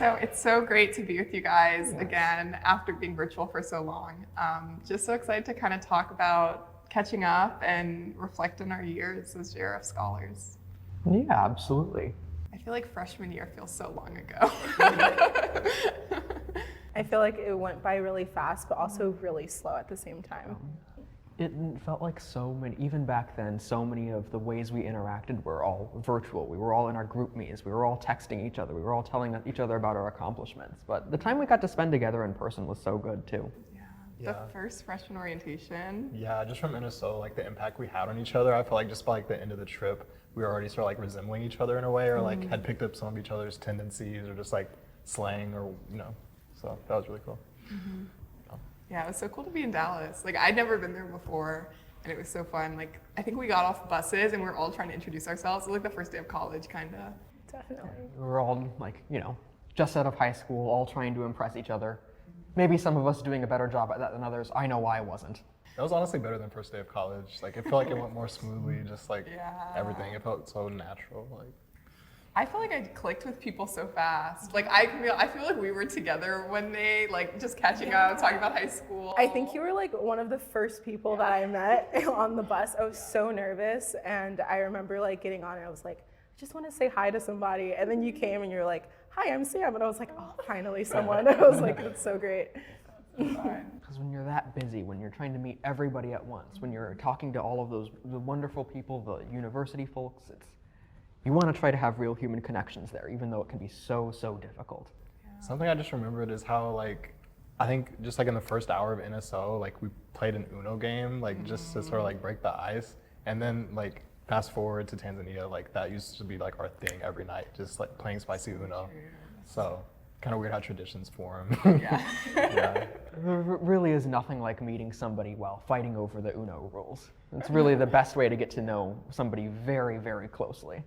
So it's so great to be with you guys again after being virtual for so long. Just so excited to kind of talk about catching up and reflect on our years as JRF scholars. Yeah, absolutely. I feel like freshman year feels so long ago. I feel like it went by really fast, but also really slow at the same time. It felt like so many, even back then, so many of the ways we interacted were all virtual. We were all in our group meetings. We were all texting each other. We were all telling each other about our accomplishments. But the time we got to spend together in person was so good too. Yeah. The first freshman orientation. Yeah, just from Minnesota, like the impact we had on each other, I feel like just by like the end of the trip, we were already sort of like resembling each other in a way, or like had picked up some of each other's tendencies or just like slang or, so that was really cool. Mm-hmm. Yeah, it was so cool to be in Dallas. Like, I'd never been there before, and it was so fun. Like, I think we got off buses and we were all trying to introduce ourselves. It was like the first day of college, kind of. Definitely. We were all like, just out of high school, all trying to impress each other. Maybe some of us doing a better job at that than others. I know I wasn't. That was honestly better than first day of college. Like, it felt like it went more smoothly, just like everything. It felt so natural. Like, I feel like I clicked with people so fast. Like, I feel like we were together one day, like just catching up, talking about high school. I think you were like one of the first people that I met on the bus. I was so nervous, and I remember like getting on and I was like, I just want to say hi to somebody. And then you came and you're like, hi, I'm Sam. And I was like, oh, finally someone. I was like, that's so great. Because when you're that busy, when you're trying to meet everybody at once, when you're talking to all of the wonderful people, the university folks, you want to try to have real human connections there, even though it can be so difficult. Yeah. Something I just remembered is how like, I think just like in the first hour of NSO, like we played an Uno game, like just to sort of like break the ice. And then like fast forward to Tanzania, like that used to be like our thing every night, just like playing spicy Uno. So kind of weird how traditions form. Yeah. Yeah. There really is nothing like meeting somebody while fighting over the Uno rules. It's really the best way to get to know somebody very closely.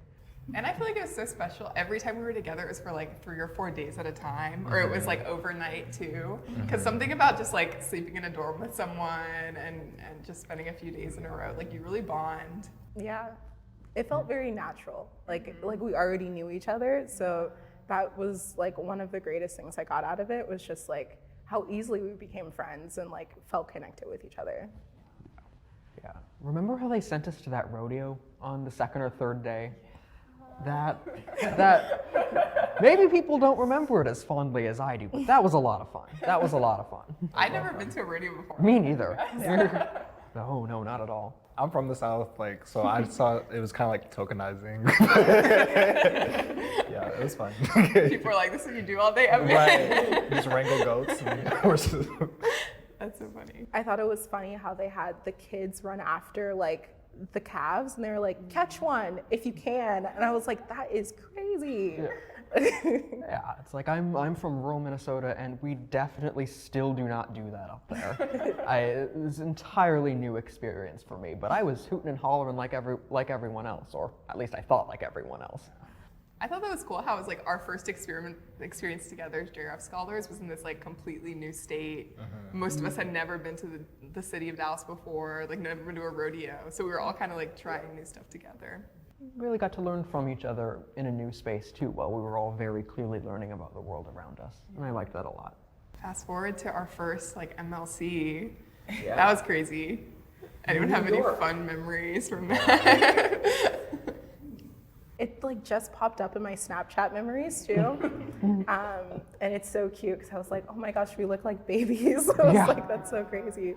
And I feel like it was so special. Every time we were together, it was for like 3 or 4 days at a time, or it was like overnight too. Because something about just like sleeping in a dorm with someone and just spending a few days in a row, like you really bond. Yeah, it felt very natural. Like we already knew each other, so that was like one of the greatest things I got out of it was just like how easily we became friends and like felt connected with each other. Yeah. Remember how they sent us to that rodeo on the second or third day? That maybe people don't remember it as fondly as I do, but that was a lot of fun. That was a lot of fun. I'd never been to a rodeo before. Me neither. No, not at all. I'm from the South, like, so I saw it was kind of like tokenizing. Yeah, it was fun. People are like, this is what you do all day? Right, just wrangle goats and horses. That's so funny. I thought it was funny how they had the kids run after like the calves and they were like, catch one if you can. And I was like, that is crazy. Yeah, it's like I'm from rural Minnesota and we definitely still do not do that up there. It was an entirely new experience for me, but I was hooting and hollering like everyone else, or at least I thought like everyone else. I thought that was cool how it was like our first experience together as JRF scholars was in this like completely new state. Most of us had never been to the city of Dallas before, like never been to a rodeo. So we were all kind of like trying new stuff together. Really got to learn from each other in a new space too, while we were all very clearly learning about the world around us. And I liked that a lot. Fast forward to our first like MLC. Yeah. That was crazy. Anyone have any fun memories from that? It like just popped up in my Snapchat memories too. And it's so cute because I was like, oh my gosh, we look like babies. I was like, that's so crazy.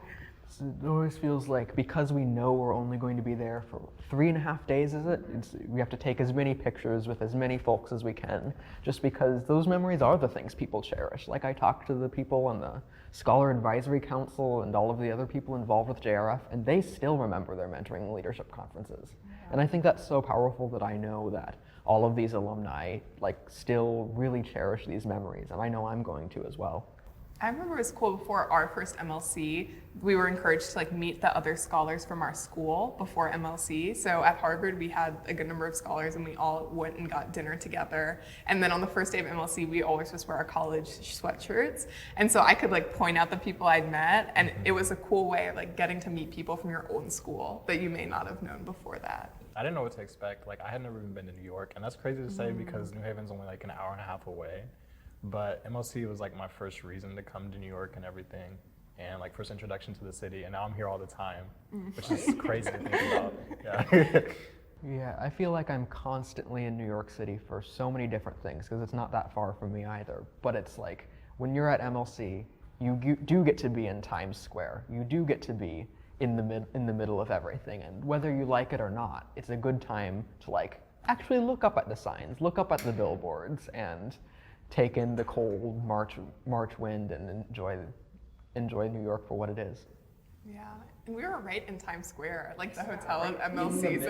It always feels like because we know we're only going to be there for 3.5 days, is it? We have to take as many pictures with as many folks as we can, just because those memories are the things people cherish. Like I talked to the people on the Scholar Advisory Council and all of the other people involved with JRF, and they still remember their mentoring and leadership conferences. And I think that's so powerful that I know that all of these alumni like still really cherish these memories, and I know I'm going to as well. I remember it was cool before our first MLC, we were encouraged to like meet the other scholars from our school before MLC. So at Harvard, we had a good number of scholars and we all went and got dinner together. And then on the first day of MLC, we always just wear our college sweatshirts. And so I could like point out the people I'd met, and it was a cool way of like getting to meet people from your own school that you may not have known before that. I didn't know what to expect. Like I had never even been to New York, and that's crazy to say because New Haven's only like an hour and a half away. But MLC was like my first reason to come to New York and everything, and like first introduction to the city. And now I'm here all the time, which is crazy to think about. Yeah. Yeah, I feel like I'm constantly in New York City for so many different things because it's not that far from me either. But it's like when you're at MLC, you do get to be in Times Square. You do get to be in the middle of everything, and whether you like it or not, it's a good time to like actually look up at the signs, look up at the billboards, and take in the cold March wind and enjoy New York for what it is. Yeah, and we were right in Times Square, like the hotel of MLC's.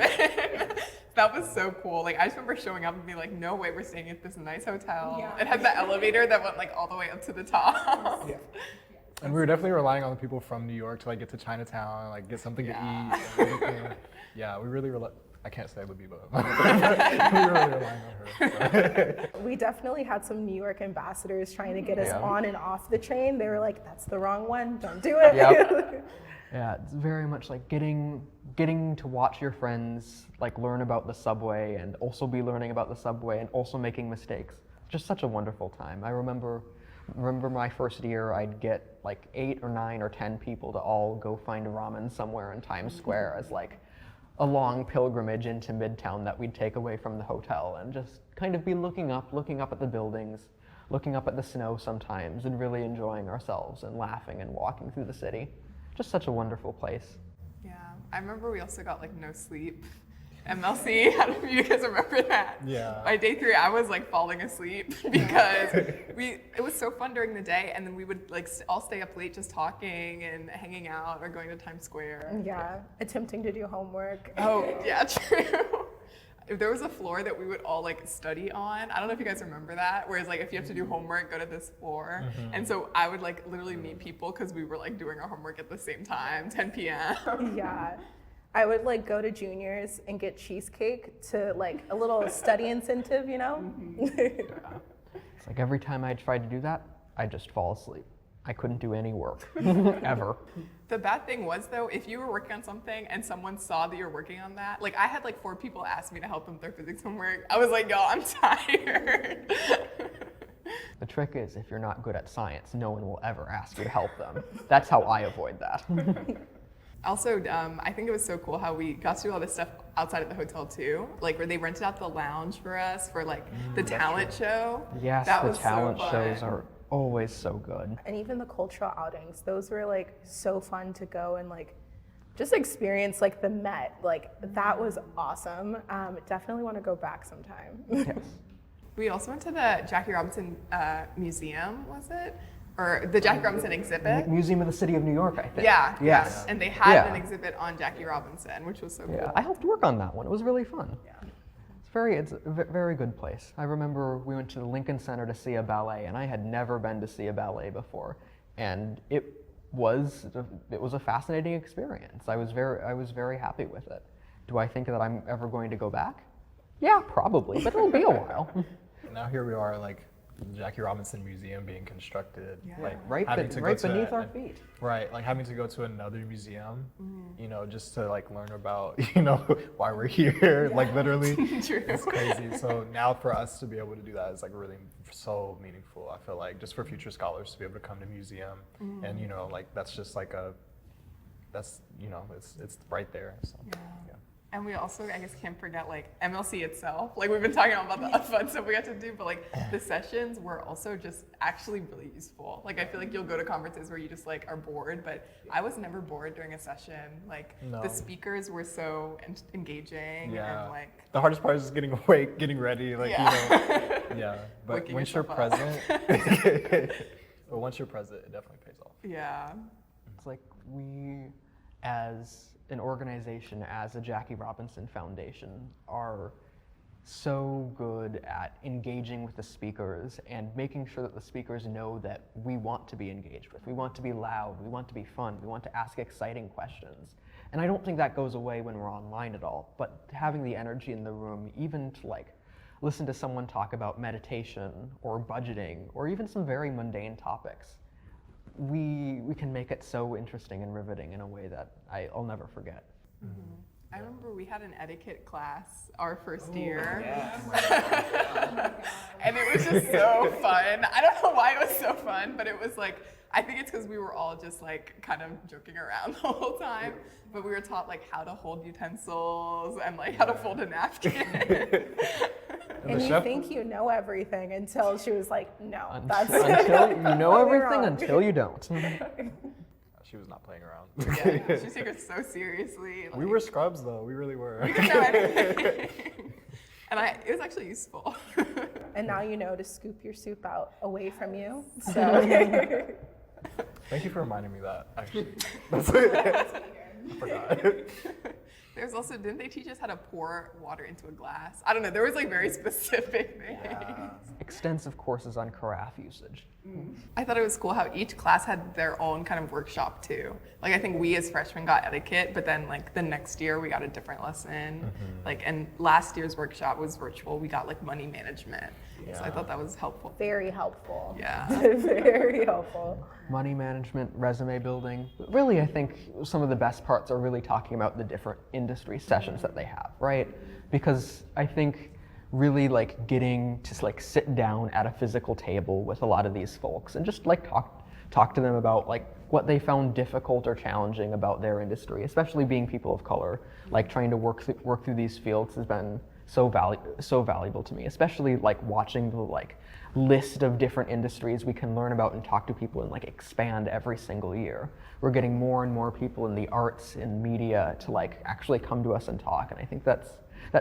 That was so cool. Like I just remember showing up and being like, no way, we're staying at this nice hotel. Yeah. It had the elevator that went like all the way up to the top. Yeah. And we were definitely relying on the people from New York to like get to Chinatown and like get something to eat. And everything. Yeah, we really I can't say Libby, but we were really relying on her. So. We definitely had some New York ambassadors trying to get us on and off the train. They were like, that's the wrong one, don't do it. Yep. Yeah, it's very much like getting to watch your friends like learn about the subway and also be learning about the subway and also making mistakes. Just such a wonderful time. I remember my first year, I'd get like 8 or 9 or 10 people to all go find ramen somewhere in Times Square as like a long pilgrimage into Midtown that we'd take away from the hotel and just kind of be looking up at the buildings, looking up at the snow sometimes and really enjoying ourselves and laughing and walking through the city. Just such a wonderful place. Yeah, I remember we also got like no sleep. MLC, how do you guys remember that? Yeah. By day 3, I was like falling asleep because it was so fun during the day, and then we would like all stay up late just talking and hanging out or going to Times Square. Yeah, attempting to do homework. Oh, yeah, true. If there was a floor that we would all like study on, I don't know if you guys remember that, whereas like if you have to do homework, go to this floor. And so I would like literally meet people because we were like doing our homework at the same time, 10 p.m. Yeah. I would like go to Junior's and get cheesecake to like a little study incentive, you know? It's like every time I tried to do that, I'd just fall asleep. I couldn't do any work, ever. The bad thing was though, if you were working on something and someone saw that you're working on that, like I had like 4 people ask me to help them with their physics homework. I was like, yo, I'm tired. The trick is if you're not good at science, no one will ever ask you to help them. That's how I avoid that. Also, I think it was so cool how we got to do all this stuff outside of the hotel too. Like where they rented out the lounge for us for like the talent show. Yes, That the was so talent fun. shows are always so good. And even the cultural outings, those were like so fun to go and like just experience like the Met. Like that was awesome. Definitely want to go back sometime. Yes. We also went to the Jackie Robinson Museum, was it? Or the Jackie Robinson exhibit. Museum of the City of New York, I think. Yeah. Yes. And they had Yeah. an exhibit on Jackie Robinson, which was so cool. Yeah, I helped work on that one. It was really fun. Yeah. It's a very good place. I remember we went to the Lincoln Center to see a ballet, and I had never been to see a ballet before, and it was a fascinating experience. I was very happy with it. Do I think that I'm ever going to go back? Yeah, probably, but it'll be a while. Now here we are, like the Jackie Robinson Museum being constructed, Yeah. like Right having to go right to beneath our feet. Right, like having to go to another museum, you know, just to like learn about, you know, why we're here, like literally. True. It's crazy. So now for us to be able to do that is like really so meaningful. I feel like just for future scholars to be able to come to museum and, you know, like that's just like you know, it's right there. So, Yeah. And we also, I guess, can't forget like MLC itself. Like we've been talking about the fun stuff we got to do, but like the sessions were also just actually really useful. Like I feel like you'll go to conferences where you just like are bored, but I was never bored during a session. Like No. the speakers were so engaging Yeah. and like. The hardest part is just getting awake, getting ready, like, Yeah. you know. Yeah. But Waking once you're yourself up. present, but once you're present, it definitely pays off. Yeah. It's like we, as an organization, as a Jackie Robinson Foundation, are so good at engaging with the speakers and making sure that the speakers know that we want to be engaged with. We want to be loud, we want to be fun, we want to ask exciting questions. And I don't think that goes away when we're online at all, but having the energy in the room, even to like listen to someone talk about meditation or budgeting or even some very mundane topics, we can make it so interesting and riveting in a way that I'll never forget. I remember we had an etiquette class our first year. And it was just so fun. I don't know why it was so fun, but it was like, I think it's because we were all just like kind of joking around the whole time. But we were taught like how to hold utensils and like how to fold a napkin. And you think you know everything until she was like, no, that's Until you know totally everything wrong. until you don't. She was not playing around. Yeah, she took it so seriously. We were scrubs though. We really were. We didn't know anything. And it was actually useful. And now you know to scoop your soup out away from you. So Thank you for reminding me that. Actually, I forgot. There's also, didn't they teach us how to pour water into a glass? I don't know, there was like very specific things. Extensive courses on carafe usage. I thought it was cool how each class had their own kind of workshop too. Like I think we as freshmen got etiquette, but then like the next year we got a different lesson. Like, and last year's workshop was virtual. We got like money management. So I thought that was helpful. very helpful. Yeah. Very helpful. Money management, resume building. But really, I think some of the best parts are really talking about the different industry sessions that they have, right? Because I think really like getting to like sit down at a physical table with a lot of these folks and just like talk to them about like what they found difficult or challenging about their industry, especially being people of color, like trying to work through these fields has been so valuable to me, especially like watching the like list of different industries we can learn about and talk to people and like expand every single year. We're getting more and more people in the arts and media to like actually come to us and talk, and I think that's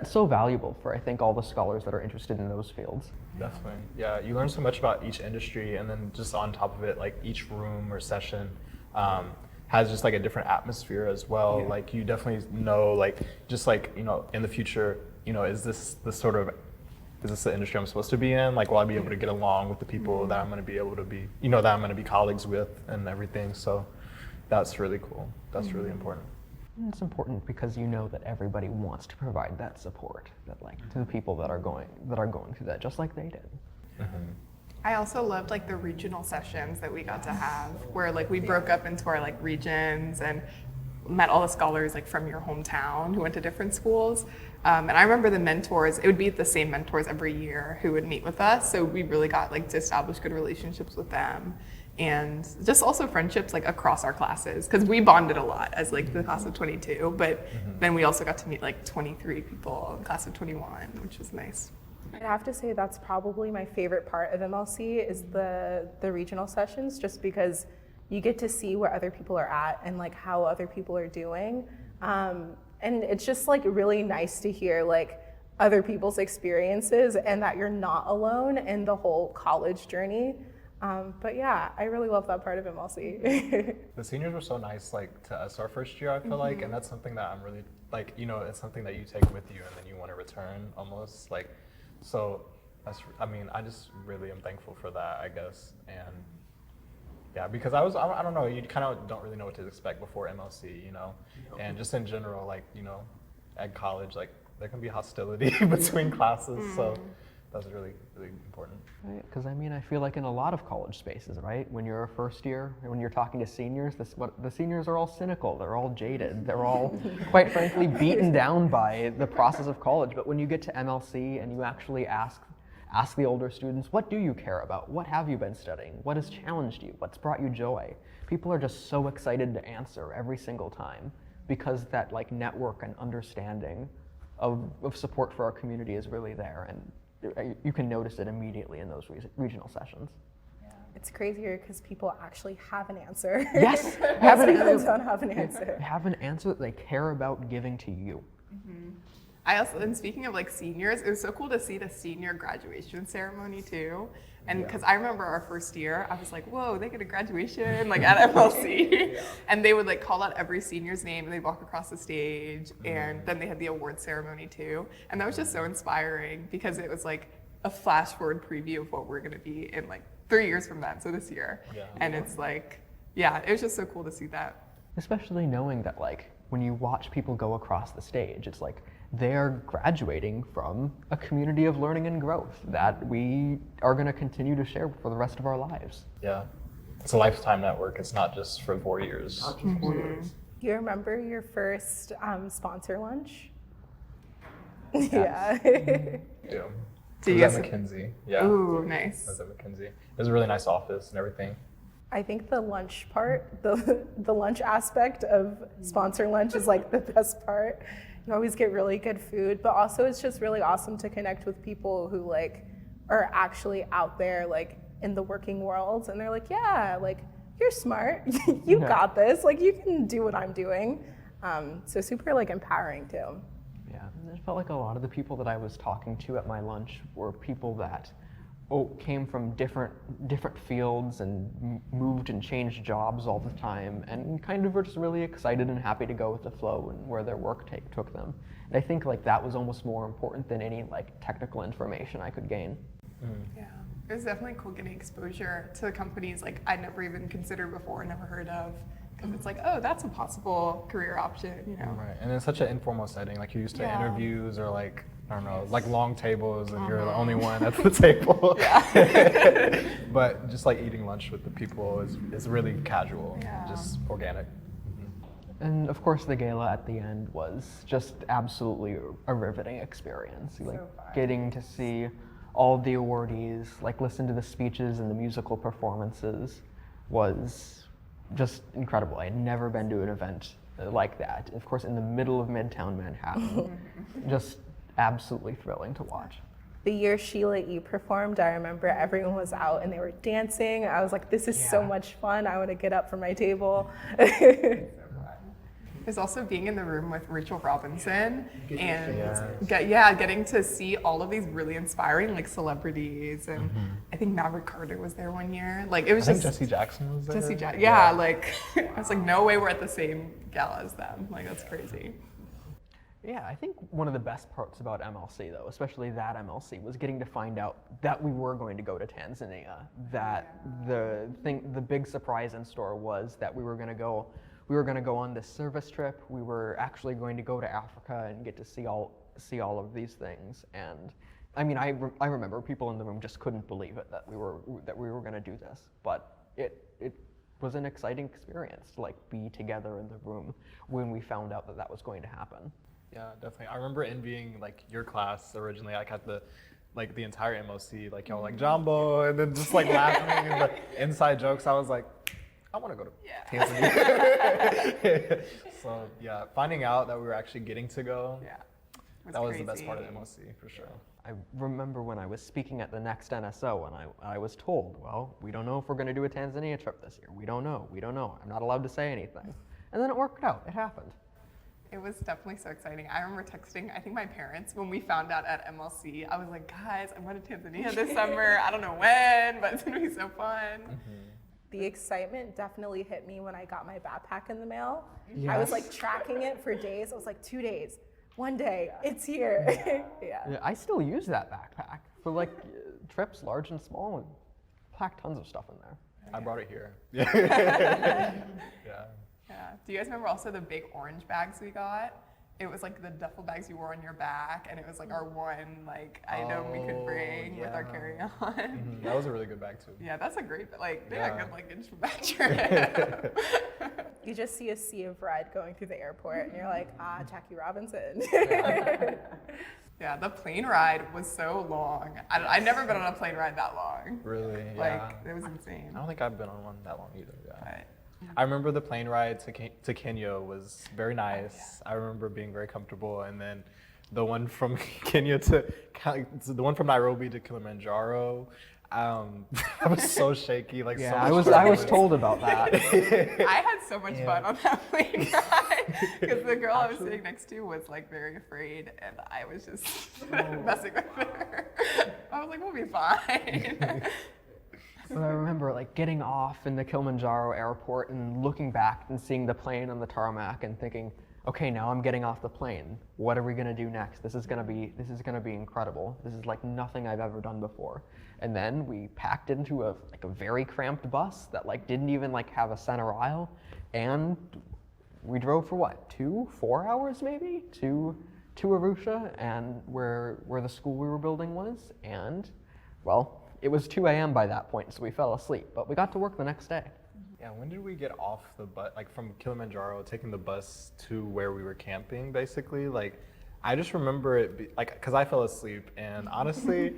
so valuable for I think all the scholars that are interested in those fields. Definitely. Yeah, you learn so much about each industry, and then just on top of it, like each room or session has just like a different atmosphere as well. Like you definitely know, like just like, you know, in the future, you know, is this the industry I'm supposed to be in? Like, will I be able to get along with the people that I'm going to be able to be, you know, that I'm going to be colleagues with and everything. So that's really cool. That's really important. And it's important because you know that everybody wants to provide that support, that like to the people that are going through that, just like they did. I also loved like the regional sessions that we got to have, where like we broke up into our like regions and met all the scholars like from your hometown who went to different schools. And I remember the mentors, it would be the same mentors every year who would meet with us. So we really got like to establish good relationships with them. And just also friendships like across our classes, because we bonded a lot as like the class of 22, but then we also got to meet like 23 people in class of 21, which was nice. I'd have to say that's probably my favorite part of MLC is the regional sessions, just because you get to see where other people are at and like how other people are doing. And it's just like really nice to hear like other people's experiences and that you're not alone in the whole college journey. But yeah, I really love that part of MLC. The seniors were so nice, like to us our first year, I feel like, and that's something that I'm really like, you know, it's something that you take with you and then you want to return almost like, so that's, I mean, I just really am thankful for that, I guess. And yeah, because I don't know, you kind of don't really know what to expect before MLC, you know, and just in general, like, you know, at college, like there can be hostility between classes, so that's really, really important. Because I mean, I feel like in a lot of college spaces, right? When you're a first year, when you're talking to seniors, the seniors are all cynical, they're all jaded, they're all, quite frankly, beaten down by the process of college. But when you get to MLC and you actually ask the older students, what do you care about? What have you been studying? What has challenged you? What's brought you joy? People are just so excited to answer every single time because that like network and understanding of support for our community is really there, and you can notice it immediately in those regional sessions. It's crazier because people actually have an answer. Yes, People don't have an answer. have an answer that they care about giving to you. I also, and speaking of like seniors, it was so cool to see the senior graduation ceremony too. And because I remember our first year, I was like, whoa, they get a graduation like at MLC. And they would like call out every senior's name and they'd walk across the stage. And then they had the award ceremony too. And that was just so inspiring because it was like a flash forward preview of what we're gonna be in like 3 years from then, so this year. And it's like, yeah, it was just so cool to see that. Especially knowing that like when you watch people go across the stage, it's like they're graduating from a community of learning and growth that we are going to continue to share for the rest of our lives. Yeah, it's a lifetime network. It's not just for 4 years. Not just 4 years. You remember your first sponsor lunch? Yes. Yeah. Do It you was guys? at McKinsey. Yeah. Ooh, It nice. was at McKinsey. It was a really nice office and everything. I think the lunch part, the lunch aspect of sponsor lunch is like the best part. You always get really good food, but also it's just really awesome to connect with people who like are actually out there like in the working world, and they're like, yeah, like you're smart, you got this, like you can do what I'm doing. So super like empowering too. Yeah, and it felt like a lot of the people that I was talking to at my lunch were people that came from different fields and moved and changed jobs all the time, and kind of were just really excited and happy to go with the flow and where their work took them. And I think like that was almost more important than any like technical information I could gain. Yeah, it was definitely cool getting exposure to companies like I'd never even considered before, never heard of, because it's like, oh, that's a possible career option, you know? Right. And in such an informal setting, like you're used to Yeah. interviews or like, I don't know, like long tables and you're the only one at the table. But just like eating lunch with the people is really casual, Yeah. just organic. And of course, the gala at the end was just absolutely a riveting experience. Like fun. getting to see all of the awardees, like listen to the speeches and the musical performances, was just incredible. I had never been to an event like that. Of course, in the middle of Midtown Manhattan, just absolutely thrilling to watch. The year Sheila E. performed, I remember everyone was out and they were dancing. I was like, this is so Yeah. much fun. I want to get up from my table. There's also being in the room with Rachel Robinson and Yes. getting to see all of these really inspiring like celebrities, and I think Maverick Carter was there one year. Like it was I think just Jesse Jackson was there. yeah, like I was like, no way we're at the same gala as them. Like that's crazy. Yeah, I think one of the best parts about MLC, though, especially that MLC, was getting to find out that we were going to go to Tanzania. That the big surprise in store was that we were going to go on this service trip. We were actually going to go to Africa and get to see all of these things. And I mean, I remember people in the room just couldn't believe it that we were going to do this. But it was an exciting experience to like be together in the room when we found out that that was going to happen. Yeah, definitely. I remember envying like your class originally. Like at the entire MOC, like y'all like Jumbo, and then just like laughing and the inside jokes. I was like, I want to go to Tanzania. So yeah, finding out that we were actually getting to go, that was the best part of the MOC for sure. I remember when I was speaking at the next NSO and I was told, well, we don't know if we're going to do a Tanzania trip this year. We don't know. I'm not allowed to say anything. And then it worked out. It happened. It was definitely so exciting. I remember texting, I think my parents, when we found out at MLC, I was like, guys, I'm going to Tanzania this summer. I don't know when, but it's going to be so fun. The excitement definitely hit me when I got my backpack in the mail. I was like tracking it for days. I was like, 2 days, 1 day, it's here. Yeah, I still use that backpack for like trips large and small and pack tons of stuff in there. I brought it here. Yeah. Yeah. Do you guys remember also the big orange bags we got? It was like the duffel bags you wore on your back, and it was like our one like item we could bring with our carry-on. That was a really good bag too. Yeah, that's a great, like, Yeah. good luggage for that trip. You just see a sea of red going through the airport and you're like, Jackie Robinson. Yeah, the plane ride was so long. I've never been on a plane ride that long. Really? Like, Yeah. it was insane. I don't think I've been on one that long either. Yeah. But I remember the plane ride to Kenya was very nice. I remember being very comfortable, and then the one from Kenya to the one from Nairobi to Kilimanjaro, I was so shaky. Like Yeah, so I much was turbulence. told about that. I had so much fun on that plane ride because the girl I was sitting next to was like very afraid, and I was just messing with her. I was like, we'll be fine. But I remember like getting off in the Kilimanjaro airport and looking back and seeing the plane on the tarmac and thinking, okay, now I'm getting off the plane. What are we gonna do next? This is gonna be incredible. This is like nothing I've ever done before. And then we packed into a very cramped bus that like didn't even like have a center aisle, and we drove for what, 4 hours maybe to Arusha and where the school we were building was, and well, it was 2 a.m. by that point, so we fell asleep, but we got to work the next day. Yeah, when did we get off the bus, like from Kilimanjaro, taking the bus to where we were camping, basically? Like, I just remember it, like, because I fell asleep, and honestly,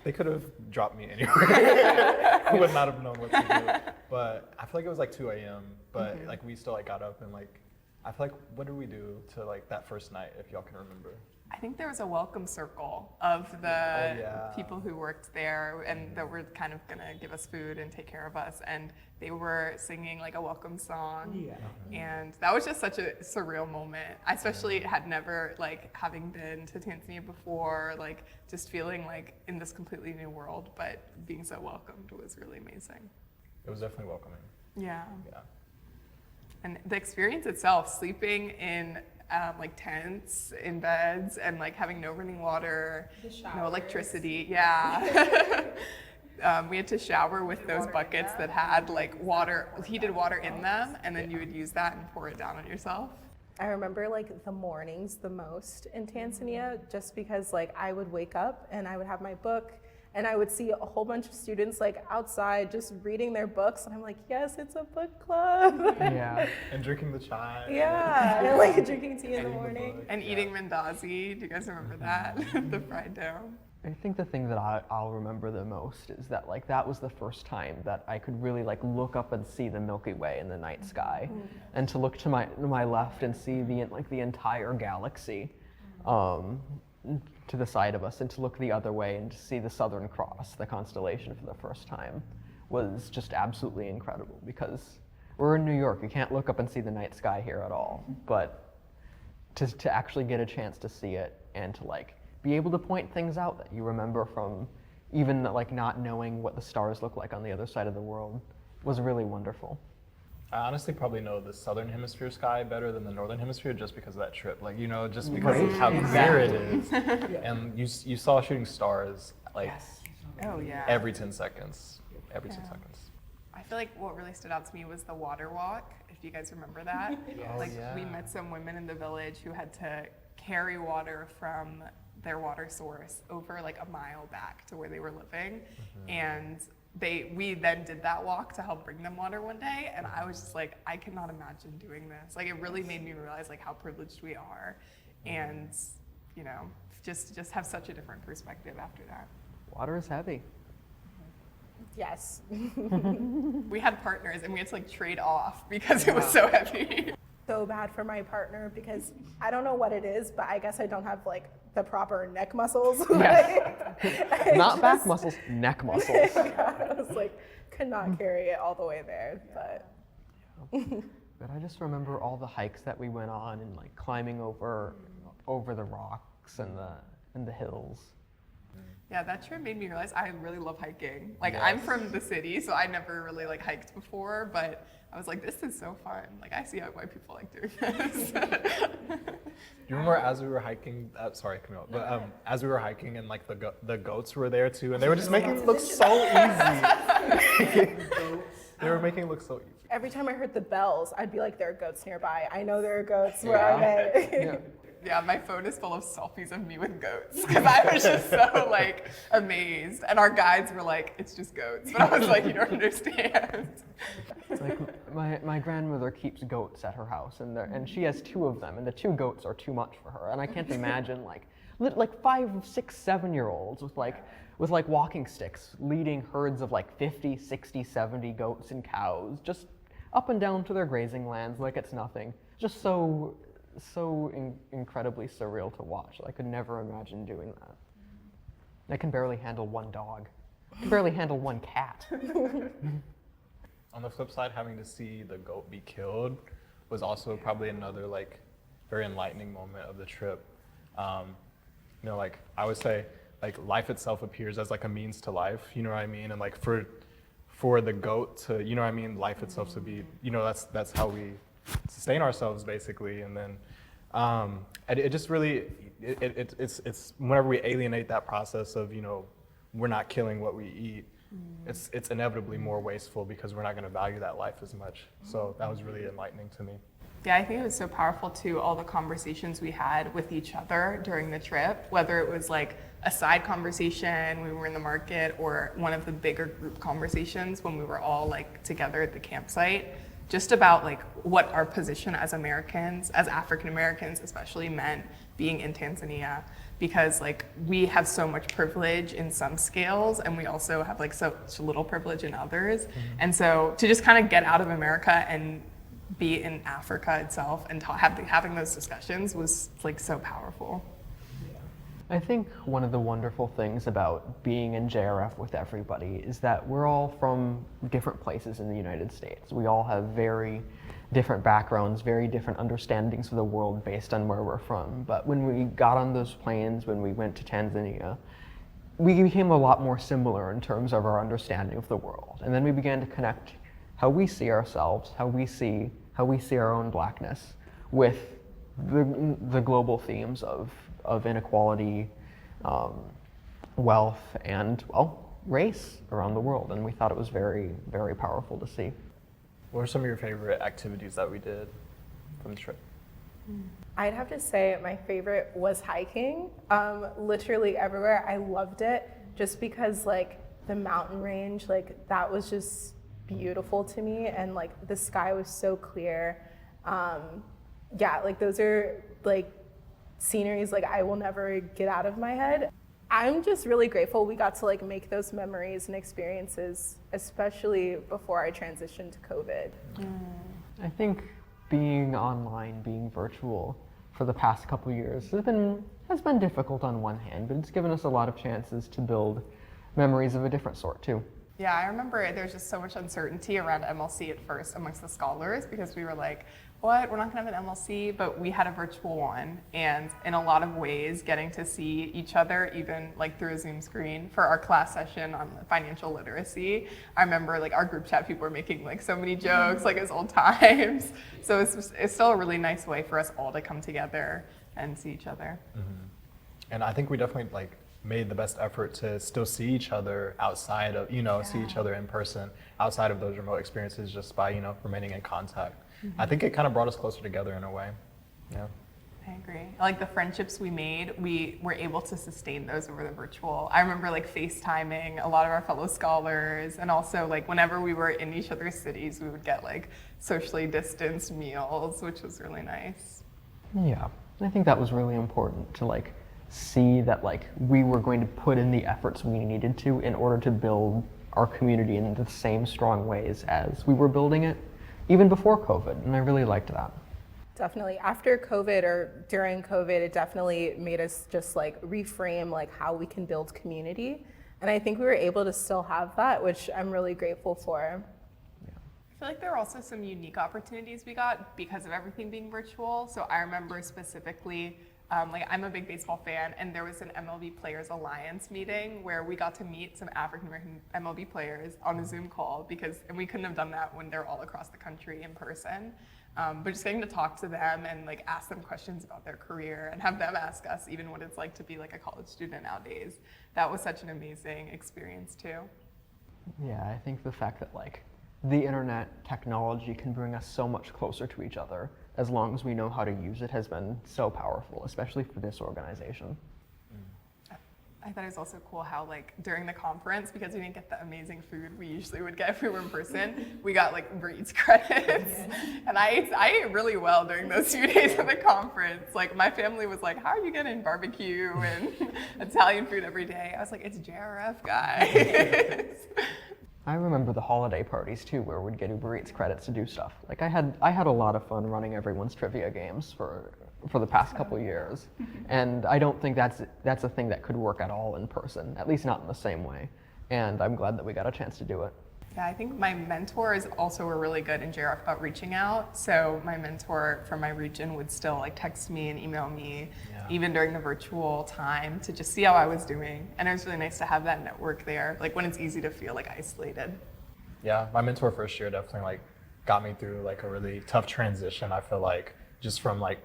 they could have dropped me anywhere. I would not have known what to do. But I feel like it was like 2 a.m., but like we still like got up and like, I feel like, what did we do to like that first night, if y'all can remember? I think there was a welcome circle of the people who worked there and that were kind of gonna give us food and take care of us, and they were singing like a welcome song. And that was just such a surreal moment. I especially had never, like, having been to Tanzania before, like just feeling like in this completely new world, but being so welcomed was really amazing. It was definitely welcoming. Yeah. Yeah. And the experience itself, sleeping in like tents, in beds, and like having no running water, no electricity. Yeah. We had to shower with those buckets that had like water, heated water in them, and then you would use that and pour it down on yourself. I remember like the mornings the most in Tanzania, just because like I would wake up and I would have my book and I would see a whole bunch of students like outside just reading their books, and I'm like, yes, it's a book club. Yeah. And drinking the chai. Yeah, and like drinking tea in the Reading the morning. book. And eating mandazi. Do you guys remember that? The fried dough. I think the thing that I'll remember the most is that like that was the first time that I could really like look up and see the Milky Way in the night sky, and to look to my left and see the entire galaxy to the side of us, and to look the other way and to see the Southern Cross, the constellation, for the first time was just absolutely incredible, because we're in New York, you can't look up and see the night sky here at all, but to actually get a chance to see it and to like be able to point things out that you remember from even like not knowing what the stars look like on the other side of the world was really wonderful. I honestly probably know the southern hemisphere sky better than the northern hemisphere just because of that trip. Like, you know, just because of how clear it is. And you saw shooting stars like Oh yeah. every 10 seconds. Every 10 seconds. I feel like what really stood out to me was the water walk, if you guys remember that. Like we met some women in the village who had to carry water from their water source over like a mile back to where they were living. And we then did that walk to help bring them water one day, and I was just like, I cannot imagine doing this. Like, it really made me realize like how privileged we are, and you know, just have such a different perspective after that. Water is heavy. Yes. We had partners and we had to like trade off because it was so heavy. So bad for my partner, because I don't know what it is, but I guess I don't have like the proper neck muscles. Yes. Not back muscles, neck muscles. I was like, could not carry it all the way there, but. But I just remember all the hikes that we went on and like climbing over the rocks and the hills. Yeah, that trip made me realize I really love hiking. Like, I'm from the city, so I never really like hiked before, but I was like, this is so fun. Like, I see why people like doing this. Do you remember as we were hiking, sorry, Camille, but as we were hiking and like the goats were there too, and they were just making it look so easy. They were making it look so easy. Every time I heard the bells, I'd be like, there are goats nearby. I know there are goats. Where are they? Yeah, my phone is full of selfies of me with goats because I was just so like amazed. And our guides were like, it's just goats. But I was like, you don't understand. Like my grandmother keeps goats at her house, and she has 2 of them, and the 2 goats are too much for her. And I can't imagine like 5, 6, 7-year-olds with like walking sticks leading herds of like 50, 60, 70 goats and cows just up and down to their grazing lands like it's nothing. Just so incredibly surreal to watch. I could never imagine doing that. I can barely handle 1 dog. I can barely handle 1 cat. On the flip side, having to see the goat be killed was also probably another like very enlightening moment of the trip. You know, like I would say, like life itself appears as like a means to life. You know what I mean? And like for the goat to, you know what I mean, life itself to be, you know, that's how we sustain ourselves basically. And then it just really it's whenever we alienate that process of, you know, we're not killing what we eat, it's inevitably more wasteful because we're not going to value that life as much. So that was really enlightening to me. Yeah, I think it was so powerful too, all the conversations we had with each other during the trip, whether it was like a side conversation when we were in the market or one of the bigger group conversations when we were all like together at the campsite, just about like what our position as Americans, as African Americans especially, meant being in Tanzania, because like we have so much privilege in some scales and we also have like such little privilege in others. And so to just kind of get out of America and be in Africa itself and having those discussions was like so powerful. I think one of the wonderful things about being in JRF with everybody is that we're all from different places in the United States. We all have very different backgrounds, very different understandings of the world based on where we're from. But when we got on those planes, when we went to Tanzania, we became a lot more similar in terms of our understanding of the world. And then we began to connect how we see ourselves, how we see our own blackness with the global themes of inequality, wealth, and, well, race around the world. And we thought it was very, very powerful to see. What were some of your favorite activities that we did from the trip? I'd have to say my favorite was hiking. Literally everywhere. I loved it just because like the mountain range, like that was just beautiful to me, and like the sky was so clear. Yeah, like those are like sceneries like I will never get out of my head. I'm just really grateful we got to like make those memories and experiences, especially before I transitioned to COVID. I think being online, being virtual for the past couple years has been difficult on one hand, but it's given us a lot of chances to build memories of a different sort too. Yeah, I remember there's just so much uncertainty around MLC at first amongst the scholars because we were like, what, we're not gonna have an MLC, but we had a virtual one. And in a lot of ways, getting to see each other, even like through a Zoom screen for our class session on financial literacy. I remember like our group chat, people were making like so many jokes, like as old times. So it's still a really nice way for us all to come together and see each other. And I think we definitely like made the best effort to still see each other outside of, see each other in person, outside of those remote experiences, just by, remaining in contact. I think it kind of brought us closer together in a way. Yeah. I agree. Like the friendships we made, we were able to sustain those over the virtual. I remember like FaceTiming a lot of our fellow scholars, and also like whenever we were in each other's cities, we would get like socially distanced meals, which was really nice. Yeah, I think that was really important to like see that like we were going to put in the efforts we needed to in order to build our community in the same strong ways as we were building it even before COVID, and I really liked that. Definitely. After COVID or during COVID, it definitely made us just like reframe like how we can build community. And I think we were able to still have that, which I'm really grateful for. I feel like there were also some unique opportunities we got because of everything being virtual. So I remember specifically, like I'm a big baseball fan, and there was an MLB Players Alliance meeting where we got to meet some African American MLB players on a Zoom call and we couldn't have done that when they're all across the country in person. But just getting to talk to them and like ask them questions about their career and have them ask us even what it's like to be like a college student nowadays. That was such an amazing experience too. Yeah, I think the fact that like the internet technology can bring us so much closer to each other as long as we know how to use it has been so powerful, especially for this organization. I thought it was also cool how like during the conference, because we didn't get the amazing food we usually would get if we were in person, we got like Uber Eats credits. And I ate really well during those 2 days of the conference. Like my family was like, how are you getting barbecue and Italian food every day? I was like, it's JRF, guys. I remember the holiday parties too, where we'd get Uber Eats credits to do stuff. Like I had a lot of fun running everyone's trivia games for the past couple years, and I don't think that's a thing that could work at all in person, at least not in the same way. And I'm glad that we got a chance to do it. Yeah, I think my mentors also were really good in JRF about reaching out. So my mentor from my region would still like text me and email me, even during the virtual time, to just see how I was doing. And it was really nice to have that network there, like when it's easy to feel like isolated. Yeah, my mentor first year definitely like got me through like a really tough transition. I feel like just from like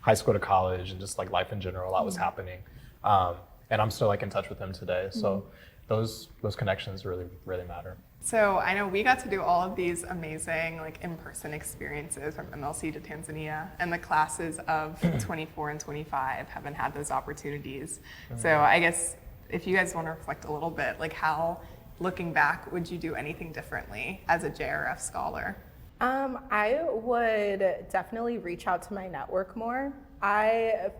high school to college and just like life in general, a lot was happening. And I'm still like in touch with him today. So those connections really, really matter. So I know we got to do all of these amazing like in-person experiences from MLC to Tanzania, and the classes of 24 and 25 haven't had those opportunities. So I guess if you guys want to reflect a little bit, like how, looking back, would you do anything differently as a JRF scholar? I would definitely reach out to my network more. I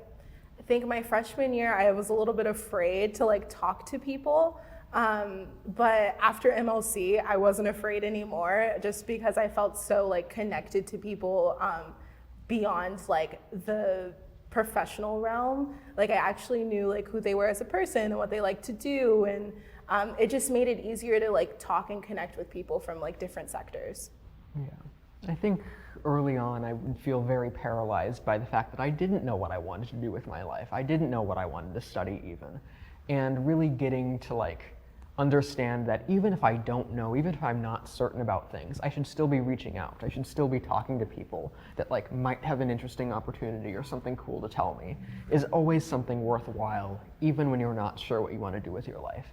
think my freshman year, I was a little bit afraid to like talk to people. But after MLC, I wasn't afraid anymore just because I felt so like connected to people beyond like the professional realm. Like I actually knew like who they were as a person and what they like to do. And it just made it easier to like talk and connect with people from like different sectors. Yeah. I think early on I would feel very paralyzed by the fact that I didn't know what I wanted to do with my life. I didn't know what I wanted to study even. And really getting to like understand that even if I don't know, even if I'm not certain about things, I should still be reaching out. I should still be talking to people that like might have an interesting opportunity or something cool to tell me is always something worthwhile, even when you're not sure what you want to do with your life.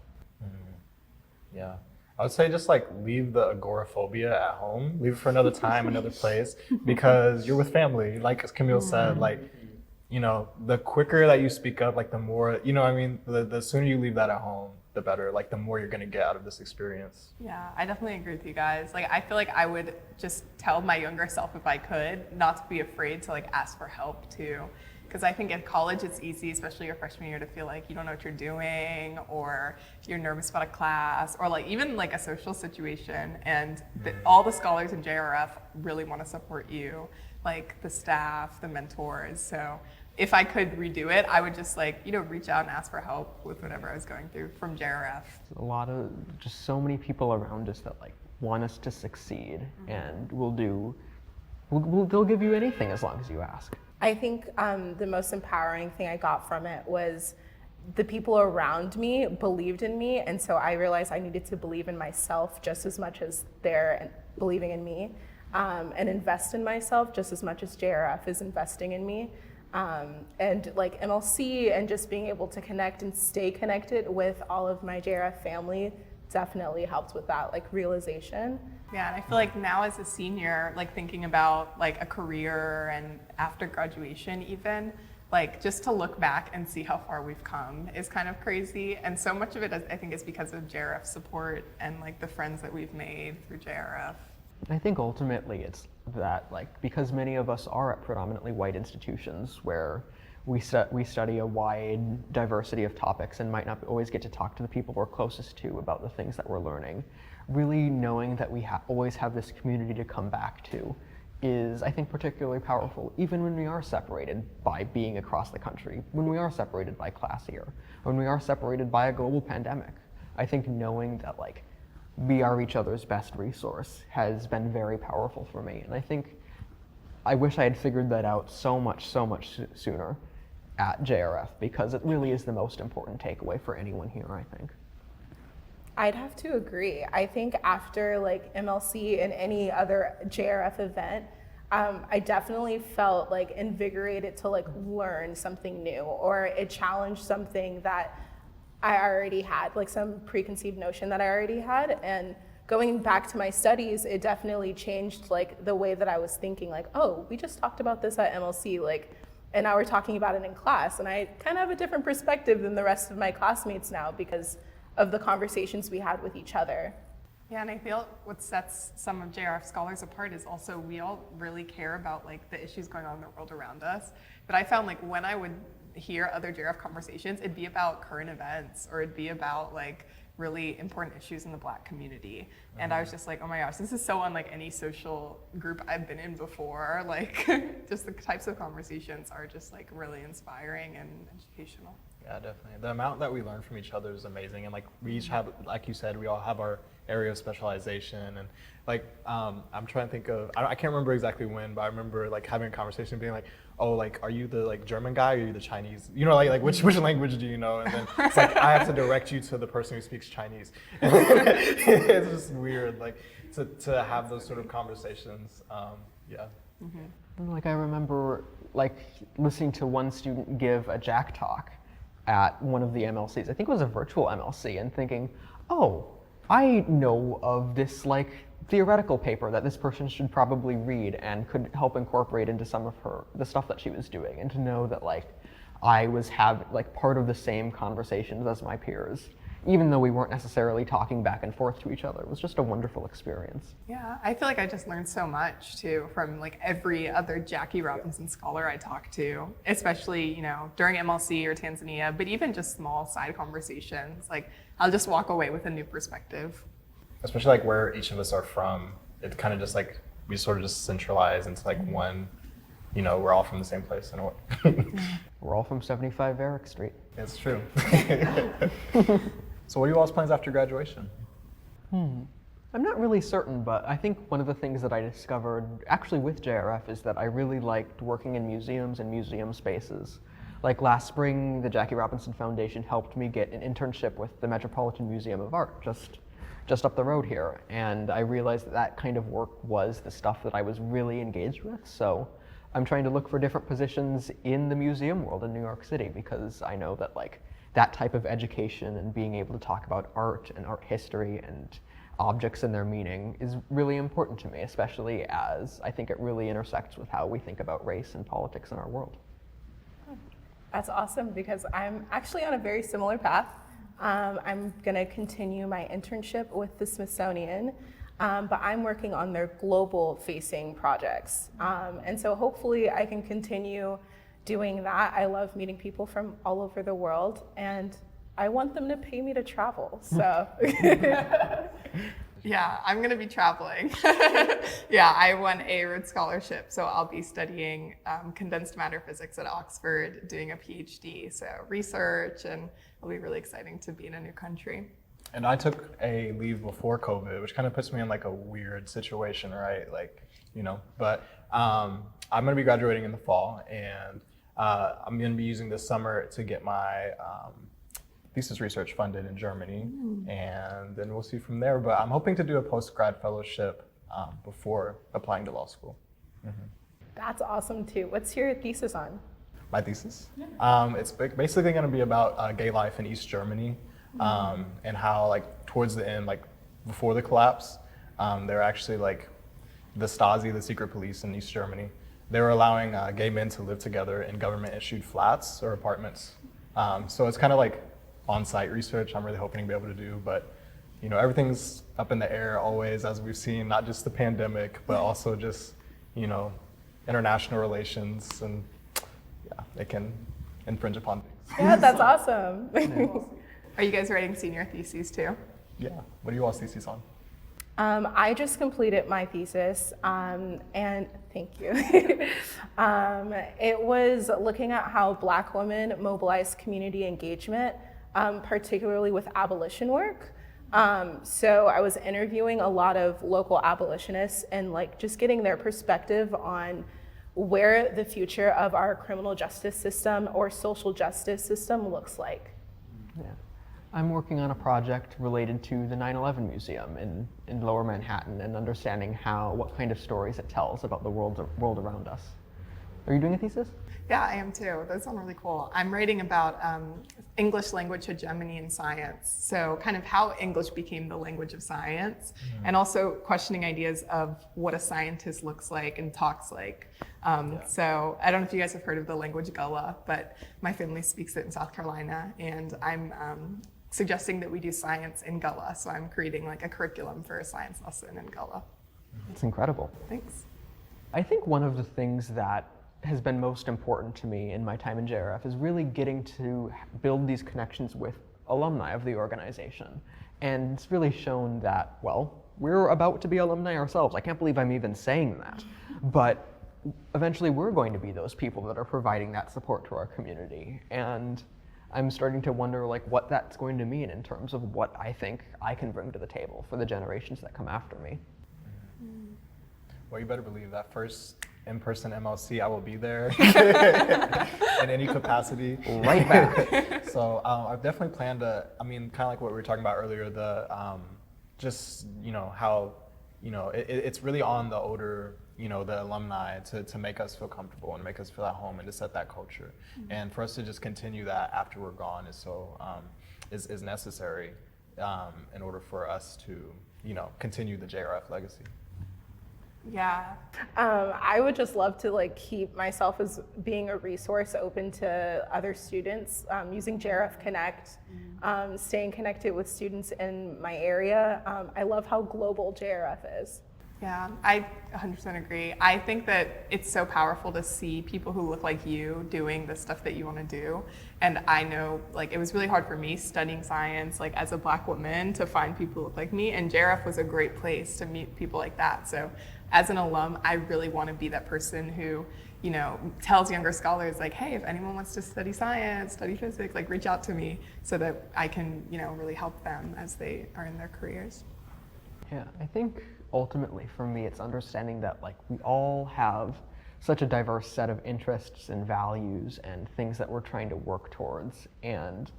Yeah. I would say just like leave the agoraphobia at home, leave it for another time, another place, because you're with family. Like as Camille said, like, you know, the quicker that you speak up, like the more, you know what I mean, the sooner you leave that at home, the better, like the more you're gonna get out of this experience. Yeah, I definitely agree with you guys. Like, I feel like I would just tell my younger self if I could, not to be afraid to like ask for help too. Because I think at college it's easy, especially your freshman year, to feel like you don't know what you're doing, or you're nervous about a class, or like even like a social situation. And all the scholars in JRF really want to support you, like the staff, the mentors. So if I could redo it, I would just like, you know, reach out and ask for help with whatever I was going through from JRF. A lot of, just so many people around us that like want us to succeed and they'll give you anything as long as you ask. I think the most empowering thing I got from it was the people around me believed in me, and so I realized I needed to believe in myself just as much as they're believing in me, and invest in myself just as much as JRF is investing in me. And like MLC and just being able to connect and stay connected with all of my JRF family definitely helped with that like realization. Yeah, and I feel like now as a senior, like thinking about like a career and after graduation even, like just to look back and see how far we've come is kind of crazy. And so much of it, I think, is because of JRF support and like the friends that we've made through JRF. I think ultimately it's that, like, because many of us are at predominantly white institutions where we study a wide diversity of topics and might not always get to talk to the people we're closest to about the things that we're learning. Really knowing that we always have this community to come back to is, I think, particularly powerful, even when we are separated by being across the country, when we are separated by class here, when we are separated by a global pandemic. I think knowing that, like, we are each other's best resource has been very powerful for me. And I think I wish I had figured that out so much sooner at JRF, because it really is the most important takeaway for anyone here, I think. I'd have to agree. I think after like MLC and any other JRF event, I definitely felt like invigorated to like learn something new, or it challenged something that I already had, like some preconceived notion that I already had. And going back to my studies, it definitely changed like the way that I was thinking, like, oh, we just talked about this at MLC, like, and now we're talking about it in class. And I kind of have a different perspective than the rest of my classmates now because of the conversations we had with each other. Yeah, and I feel what sets some of JRF scholars apart is also we all really care about like the issues going on in the world around us. But I found like when I would hear other JRF conversations, it'd be about current events or it'd be about like really important issues in the Black community. And I was just like, oh my gosh, this is so unlike any social group I've been in before. Like just the types of conversations are just like really inspiring and educational. Yeah, definitely. The amount that we learn from each other is amazing. And like we each have, like you said, we all have our area of specialization. And like, I'm trying to think of, I can't remember exactly when, but I remember like having a conversation being like, oh, like, are you the like German guy or are you the Chinese? You know, like which language do you know? And then it's like, I have to direct you to the person who speaks Chinese. It's just weird, like to have those sort of conversations. Yeah. Mm-hmm. Like I remember like listening to one student give a JAC talk at one of the MLCs. I think it was a virtual MLC, and thinking, oh, I know of this like theoretical paper that this person should probably read and could help incorporate into some of the stuff that she was doing, and to know that like I was like part of the same conversations as my peers, even though we weren't necessarily talking back and forth to each other. It was just a wonderful experience. Yeah, I feel like I just learned so much too from like every other Jackie Robinson scholar I talked to, especially, you know, during MLC or Tanzania, but even just small side conversations. Like I'll just walk away with a new perspective. Especially like where each of us are from, it kind of just like, we sort of just centralize into like one, you know, we're all from the same place in a way. We're all from 75 Varick Street. It's true. So what are you all's plans after graduation? I'm not really certain, but I think one of the things that I discovered actually with JRF is that I really liked working in museums and museum spaces. Like last spring, the Jackie Robinson Foundation helped me get an internship with the Metropolitan Museum of Art just up the road here, and I realized that that kind of work was the stuff that I was really engaged with. So I'm trying to look for different positions in the museum world in New York City, because I know that like that type of education and being able to talk about art and art history and objects and their meaning is really important to me, especially as I think it really intersects with how we think about race and politics in our world. That's awesome, because I'm actually on a very similar path. I'm going to continue my internship with the Smithsonian, but I'm working on their global facing projects. And so hopefully I can continue doing that. I love meeting people from all over the world, and I want them to pay me to travel. So Yeah, I'm going to be traveling. Yeah, I won a Rhodes Scholarship, so I'll be studying condensed matter physics at Oxford, doing a PhD. So research, and it'll be really exciting to be in a new country. And I took a leave before COVID, which kind of puts me in like a weird situation, right? Like, you know, but I'm going to be graduating in the fall, and I'm going to be using this summer to get my thesis research funded in Germany, and then we'll see from there. But I'm hoping to do a post-grad fellowship before applying to law school. that's awesome too. What's your thesis on? My thesis? It's basically going to be about gay life in East Germany, and how like towards the end, like before the collapse, they're actually like the Stasi, the secret police in East Germany, they were allowing gay men to live together in government-issued flats or apartments. So it's kind of like on-site research I'm really hoping to be able to do, but you know, everything's up in the air always, as we've seen, not just the pandemic, but also just, you know, international relations, and yeah, it can infringe upon things. Yeah, that's awesome. Are you guys writing senior theses too? Yeah, what are you all's theses on? I just completed my thesis, and thank you. It was looking at how Black women mobilize community engagement, particularly with abolition work. So I was interviewing a lot of local abolitionists and like just getting their perspective on where the future of our criminal justice system or social justice system looks like. Yeah. I'm working on a project related to the 9/11 Museum in Lower Manhattan, and understanding what kind of stories it tells about the world around us. Are you doing a thesis? Yeah, I am too. Those sound really cool. I'm writing about English language hegemony in science. So kind of how English became the language of science, and also questioning ideas of what a scientist looks like and talks like. So I don't know if you guys have heard of the language Gullah, but my family speaks it in South Carolina, and I'm suggesting that we do science in Gullah. So I'm creating like a curriculum for a science lesson in Gullah. It's incredible. Thanks. I think one of the things that has been most important to me in my time in JRF is really getting to build these connections with alumni of the organization. And it's really shown that, well, we're about to be alumni ourselves. I can't believe I'm even saying that. But eventually we're going to be those people that are providing that support to our community. And I'm starting to wonder like what that's going to mean in terms of what I think I can bring to the table for the generations that come after me. Well, you better believe that first in-person MLC, I will be there in any capacity. Right back. So I've definitely planned to, I mean, kind of like what we were talking about earlier, the just, you know, how, you know, it's really on the older, you know, the alumni to make us feel comfortable and make us feel at home and to set that culture. And for us to just continue that after we're gone is so, is necessary. in order for us to, continue the JRF legacy? Yeah. I would just love to like keep myself as being a resource open to other students, using JRF Connect, staying connected with students in my area. I love how global JRF is. Yeah, I 100% agree. I think that it's so powerful to see people who look like you doing the stuff that you want to do. And I know, like, it was really hard for me studying science, like, as a Black woman, to find people who look like me. And JRF was a great place to meet people like that. So, as an alum, I really want to be that person who, tells younger scholars, like, hey, if anyone wants to study science, study physics, like, reach out to me so that I can, really help them as they are in their careers. Yeah, I think ultimately for me it's understanding that like we all have such a diverse set of interests and values and things that we're trying to work towards, and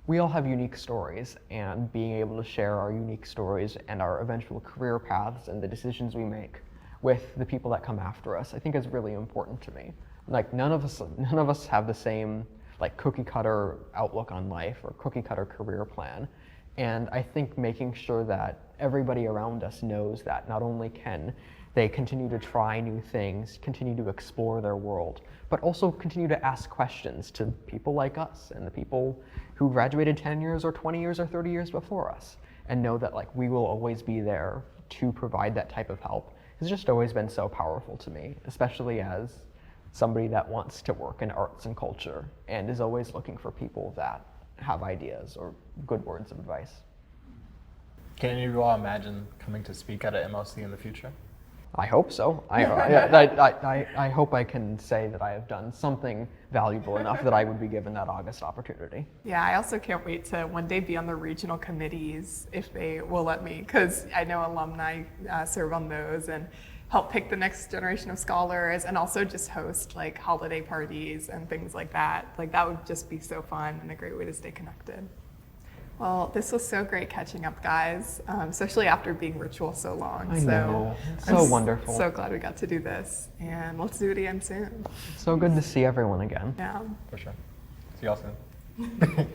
we all have unique stories, and being able to share our unique stories and our eventual career paths and the decisions we make with the people that come after us, I think is really important to me. Like none of us have the same like cookie cutter outlook on life or cookie cutter career plan. And I think making sure that everybody around us knows that not only can they continue to try new things, continue to explore their world, but also continue to ask questions to people like us and the people who graduated 10 years or 20 years or 30 years before us, and know that like we will always be there to provide that type of help. It's just always been so powerful to me, especially as somebody that wants to work in arts and culture and is always looking for people that have ideas or good words of advice. Can any of you all imagine coming to speak at an MLC in the future? I hope so. I hope I can say that I have done something valuable enough that I would be given that August opportunity. Yeah, I also can't wait to one day be on the regional committees if they will let me, because I know alumni serve on those and help pick the next generation of scholars, and also just host like holiday parties and things like that. Like that would just be so fun and a great way to stay connected. Well, this was so great catching up, guys, especially after being virtual so long. I know. So wonderful. So glad we got to do this, and let's do it again soon. So good to see everyone again. Yeah. For sure. See y'all soon.